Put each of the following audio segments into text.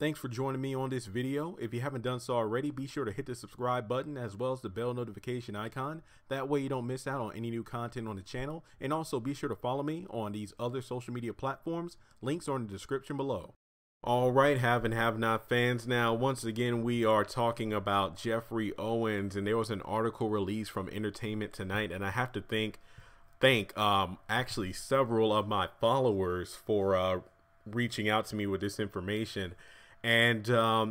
Thanks for joining me on this video. If you haven't done so already, be sure to hit the subscribe button as well as the bell notification icon. That way you don't miss out on any new content on the channel. And also be sure to follow me on these other social media platforms. Links are in the description below. All right, have and have not fans. Now, once again, we are talking about Geoffrey Owens, and there was an article released from Entertainment Tonight, and I have to thank actually several of my followers for reaching out to me with this information. And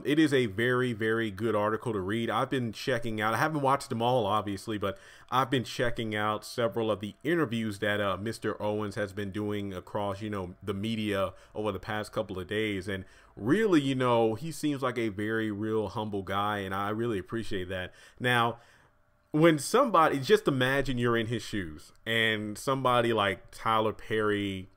it is a very, very good article to read. I've been checking out, I haven't watched them all, obviously, but I've been checking out several of the interviews that Mr. Owens has been doing across, the media over the past couple of days. And really, he seems like a very real humble guy, and I really appreciate that. Now, when somebody, just imagine you're in his shoes and somebody like Tyler Perry,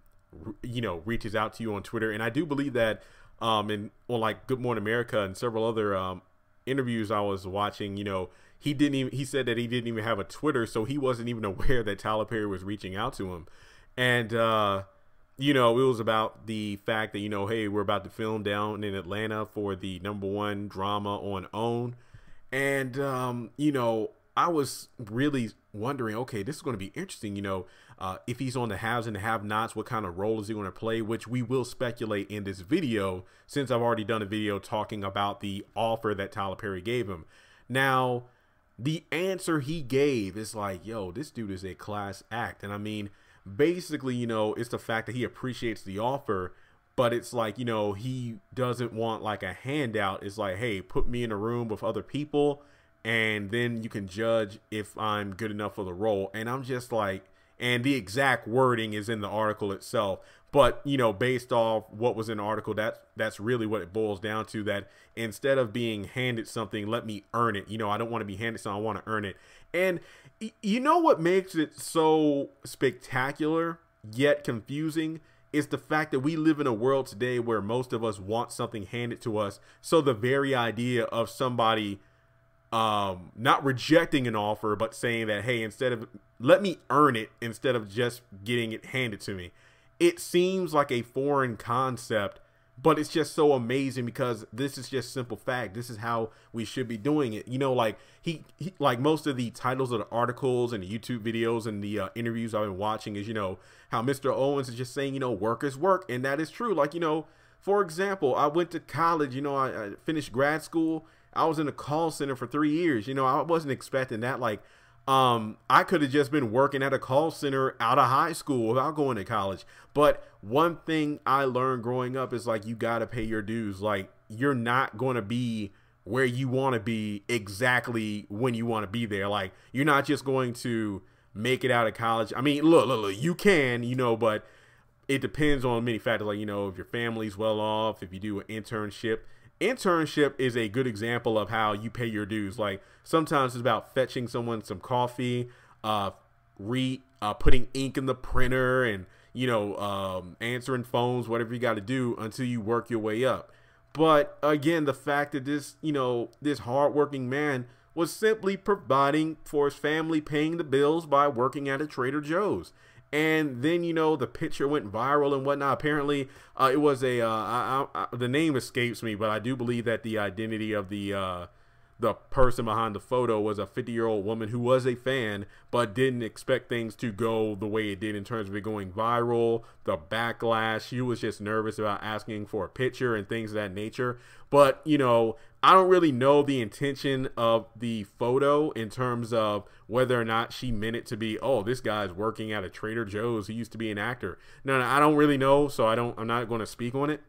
reaches out to you on Twitter. And I do believe that and on like Good Morning America and several other interviews I was watching, he said that he didn't even have a Twitter, so he wasn't even aware that Tyler Perry was reaching out to him. And it was about the fact that, hey, we're about to film down in Atlanta for the #1 drama on OWN. And I was really wondering, okay, this is going to be interesting, if he's on the haves and the have-nots, what kind of role is he going to play, which we will speculate in this video, since I've already done a video talking about the offer that Tyler Perry gave him. Now, the answer he gave is like, yo, this dude is a class act. And I mean, basically, it's the fact that he appreciates the offer, but it's like, he doesn't want like a handout. It's like, hey, put me in a room with other people, and then you can judge if I'm good enough for the role. And I'm just like, and the exact wording is in the article itself, but based off what was in the article, that's really what it boils down to, that instead of being handed something, let me earn it. I don't want to be handed something, I want to earn it. And what makes it so spectacular yet confusing is the fact that we live in a world today where most of us want something handed to us. So the very idea of somebody not rejecting an offer, but saying that, hey, instead of, let me earn it instead of just getting it handed to me. It seems like a foreign concept, but it's just so amazing because this is just simple fact. This is how we should be doing it. Like he like most of the titles of the articles and the YouTube videos and the interviews I've been watching is, how Mr. Owens is just saying, work is work. And that is true. Like, for example, I went to college, I finished grad school. I was in a call center for 3 years. I wasn't expecting that. Like, I could have just been working at a call center out of high school without going to college. But one thing I learned growing up is like, you got to pay your dues. Like, you're not going to be where you want to be exactly when you want to be there. Like, you're not just going to make it out of college. I mean, look, you can, but it depends on many factors. Like, if your family's well off, if you do an internship. Internship is a good example of how you pay your dues. Like, sometimes it's about fetching someone some coffee, putting ink in the printer, and answering phones, whatever you got to do until you work your way up. But again, the fact that this this hardworking man was simply providing for his family, paying the bills by working at a Trader Joe's. And then, the picture went viral and whatnot. Apparently, it was the name escapes me, but I do believe that the identity of the person behind the photo was a 50-year-old woman who was a fan, but didn't expect things to go the way it did in terms of it going viral, the backlash. She was just nervous about asking for a picture and things of that nature. But, I don't really know the intention of the photo in terms of whether or not she meant it to be, oh, this guy's working at a Trader Joe's. He used to be an actor. No, I don't really know, so I'm not going to speak on it.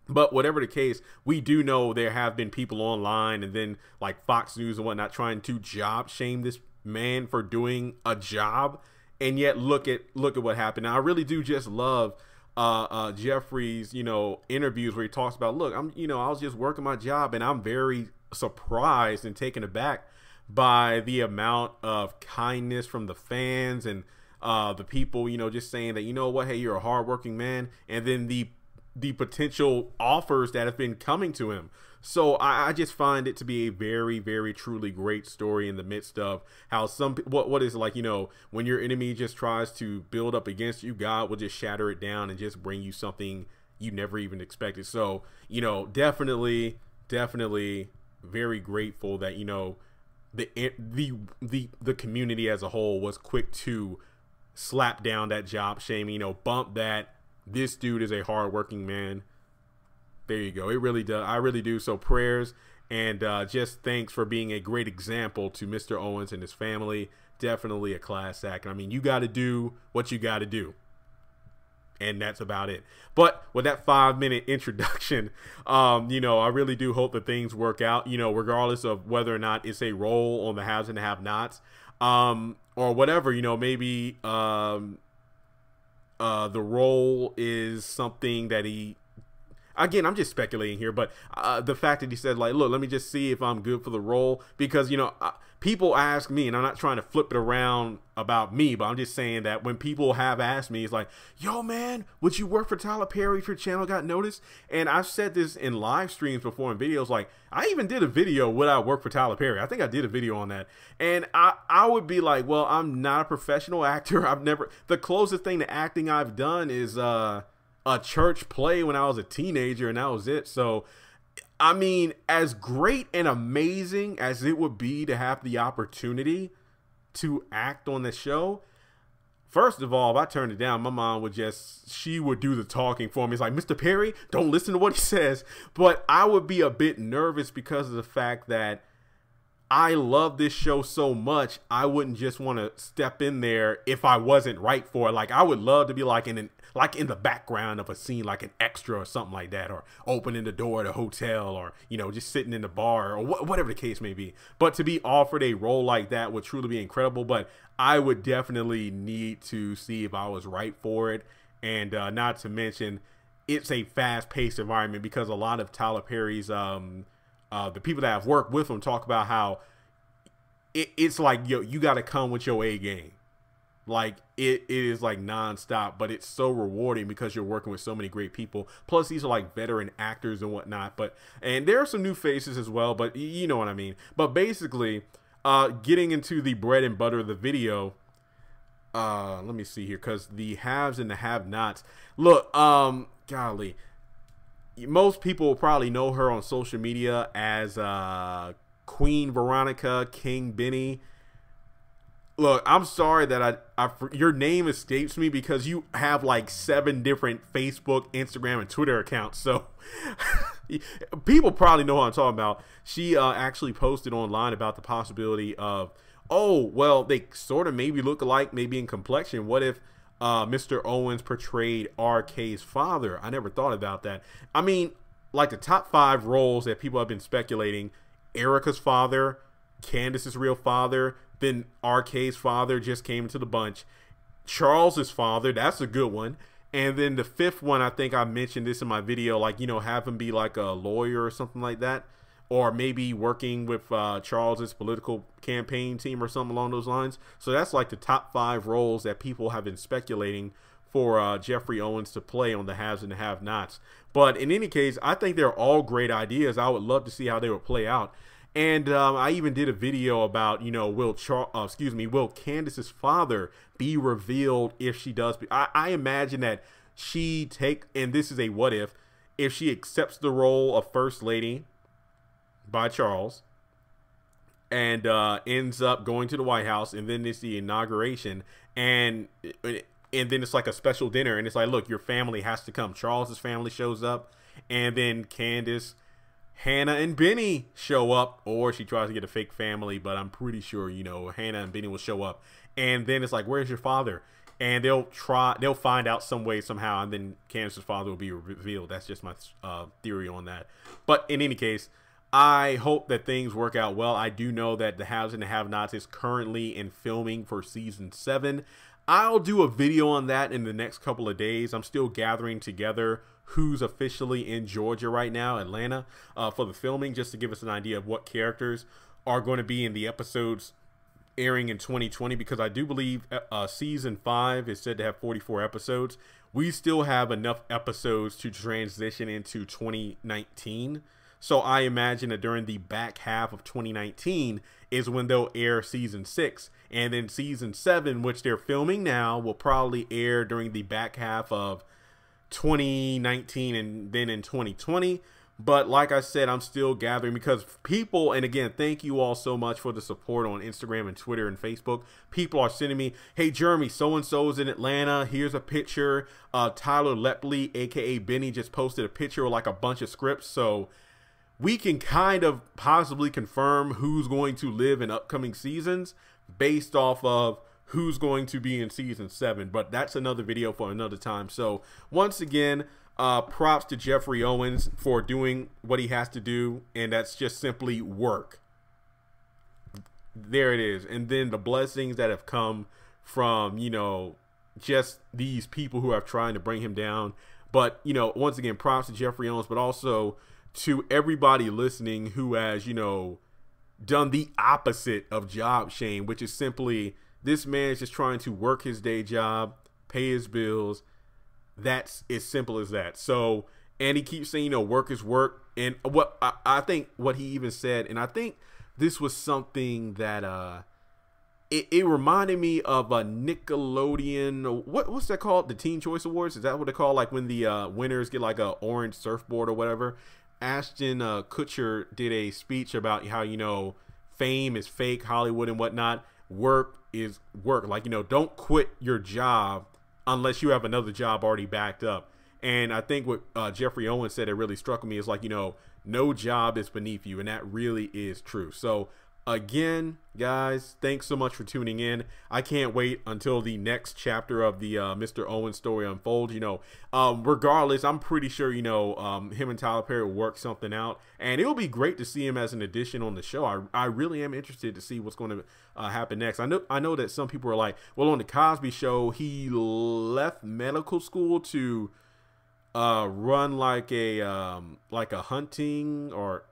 But whatever the case, we do know there have been people online and then like Fox News and whatnot trying to job shame this man for doing a job. And yet look at what happened. Now, I really do just love Geoffrey's, interviews where he talks about, look, I was just working my job, and I'm very surprised and taken aback by the amount of kindness from the fans and the people, just saying that, what, hey, you're a hardworking man. And then the potential offers that have been coming to him. So I just find it to be a very, very truly great story in the midst of how what is like, when your enemy just tries to build up against you, God will just shatter it down and just bring you something you never even expected. So, you know, definitely very grateful that, you know, the community as a whole was quick to slap down that job shaming, you know, bump that this dude is a hardworking man. There you go. It really does. I really do. So prayers and just thanks for being a great example to Mr. Owens and his family. Definitely a class act. I mean, you got to do what you got to do. And that's about it. But with that 5-minute introduction, you know, I really do hope that things work out, you know, regardless of whether or not it's a role on the haves and the have-nots, or whatever, you know, maybe the role is something that he, again, I'm just speculating here, but the fact that he said, like, look, let me just see if I'm good for the role, because, you know, people ask me, and I'm not trying to flip it around about me, but I'm just saying that when people have asked me, it's like, yo, man, would you work for Tyler Perry if your channel got noticed? And I've said this in live streams before, in videos, like, I even did a video, would I work for Tyler Perry? I think I did a video on that. And I would be like, well, I'm not a professional actor. The closest thing to acting I've done is a church play when I was a teenager, and that was it. So, I mean, as great and amazing as it would be to have the opportunity to act on the show, first of all, if I turned it down, my mom would she would do the talking for me. It's like, Mr. Perry, don't listen to what he says. But I would be a bit nervous because of the fact that I love this show so much. I wouldn't just want to step in there if I wasn't right for it. Like, I would love to be like in the background of a scene, like an extra or something like that, or opening the door at a hotel, or, you know, just sitting in the bar, or whatever the case may be. But to be offered a role like that would truly be incredible. But I would definitely need to see if I was right for it. And not to mention, it's a fast-paced environment, because a lot of Tyler Perry's the people that I've worked with him talk about how it's like, yo, you got to come with your A game. Like, it is like nonstop, but it's so rewarding because you're working with so many great people. Plus, these are like veteran actors and whatnot. And there are some new faces as well, but you know what I mean. But basically, getting into the bread and butter of the video, let me see here, because the haves and the have-nots. Look, golly, most people will probably know her on social media as Queen Veronica, King Benny. Look, I'm sorry that your name escapes me, because you have like 7 different Facebook, Instagram, and Twitter accounts. So people probably know what I'm talking about. She actually posted online about the possibility of, oh, well, they sort of maybe look alike, maybe in complexion. What if Mr. Owens portrayed RK's father? I never thought about that. I mean, like the top 5 roles that people have been speculating: Erica's father, Candace's real father, then RK's father just came into the bunch, Charles's father, that's a good one, and then the 5th one, I think I mentioned this in my video, like, you know, have him be like a lawyer or something like that, or maybe working with Charles's political campaign team or something along those lines. So that's like the top 5 roles that people have been speculating for Geoffrey Owens to play on the haves and the have-nots. But in any case, I think they're all great ideas. I would love to see how they would play out. And I even did a video about, you know, will Candace's father be revealed if she does? I imagine that and this is a what if she accepts the role of First Lady by Charles and ends up going to the White House, and then it's the inauguration, and then it's like a special dinner, and it's like, look, your family has to come. Charles's family shows up, and then Candace, Hannah, and Benny show up, or she tries to get a fake family, but I'm pretty sure, you know, Hannah and Benny will show up. And then it's like, where's your father? And they'll find out some way, somehow, and then Candace's father will be revealed. That's just my theory on that. But in any case, I hope that things work out well. I do know that the Haves and the Have-Nots is currently in filming for season 7. I'll do a video on that in the next couple of days. I'm still gathering together who's officially in Georgia right now, Atlanta, for the filming, just to give us an idea of what characters are going to be in the episodes airing in 2020, because I do believe season 5 is said to have 44 episodes. We still have enough episodes to transition into 2019. So I imagine that during the back half of 2019 is when they'll air season 6. And then season 7, which they're filming now, will probably air during the back half of 2019 and then in 2020. But like I said, I'm still gathering because people, and again, thank you all so much for the support on Instagram and Twitter and Facebook. People are sending me, hey, Jeremy, so-and-so's in Atlanta. Here's a picture. Tyler Lepley, a.k.a. Benny, just posted a picture of like a bunch of scripts. So we can kind of possibly confirm who's going to live in upcoming seasons based off of who's going to be in season 7. But that's another video for another time. So once again, props to Geoffrey Owens for doing what he has to do, and that's just simply work. There it is. And then the blessings that have come from, you know, just these people who are trying to bring him down. But, you know, once again, props to Geoffrey Owens, but also to everybody listening who has, you know, done the opposite of job shame, which is simply this man is just trying to work his day job, pay his bills. That's as simple as that. So, and he keeps saying, you know, work is work. And what I think what he even said, and I think this was something that it reminded me of a Nickelodeon. What's that called? The Teen Choice Awards? Is that what they call, like when the winners get like a orange surfboard or whatever? Ashton Kutcher did a speech about how, you know, fame is fake, Hollywood and whatnot. Work is work. Like, you know, don't quit your job unless you have another job already backed up. And I think what Geoffrey Owens said that really struck me is like, you know, no job is beneath you. And that really is true. So again, guys, thanks so much for tuning in. I can't wait until the next chapter of the Mr. Owens story unfolds. You know, regardless, I'm pretty sure, you know, him and Tyler Perry will work something out, and it will be great to see him as an addition on the show. I really am interested to see what's going to happen next. I know that some people are like, well, on the Cosby Show, he left medical school to run like a hunting, or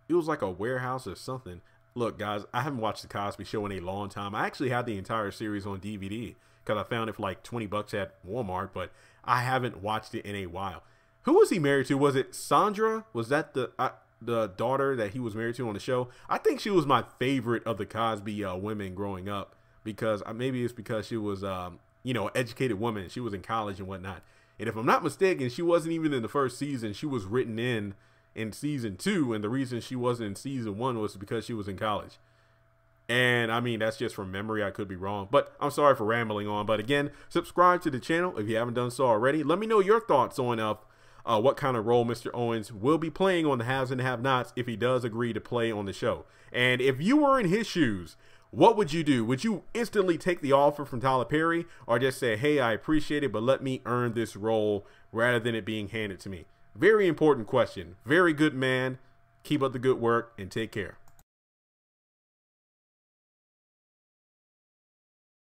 it was like a warehouse or something. Look, guys, I haven't watched the Cosby Show in a long time. I actually had the entire series on DVD because I found it for like 20 bucks at Walmart, but I haven't watched it in a while. Who was he married to? Was it Sandra? Was that the daughter that he was married to on the show? I think she was my favorite of the Cosby women growing up, because maybe it's because she was, you know, an educated woman. She was in college and whatnot. And if I'm not mistaken, she wasn't even in the first season. She was written in season 2, and the reason she wasn't in season 1 was because she was in college. And I mean, that's just from memory. I could be wrong, but I'm sorry for rambling on. But again, subscribe to the channel if you haven't done so already. Let me know your thoughts on what kind of role Mr. Owens will be playing on the Haves and Have-Nots if he does agree to play on the show. And if you were in his shoes, what would you do? Would you instantly take the offer from Tyler Perry, or just say, hey, I appreciate it, but let me earn this role rather than it being handed to me? Very important question. Very good man. Keep up the good work and take care.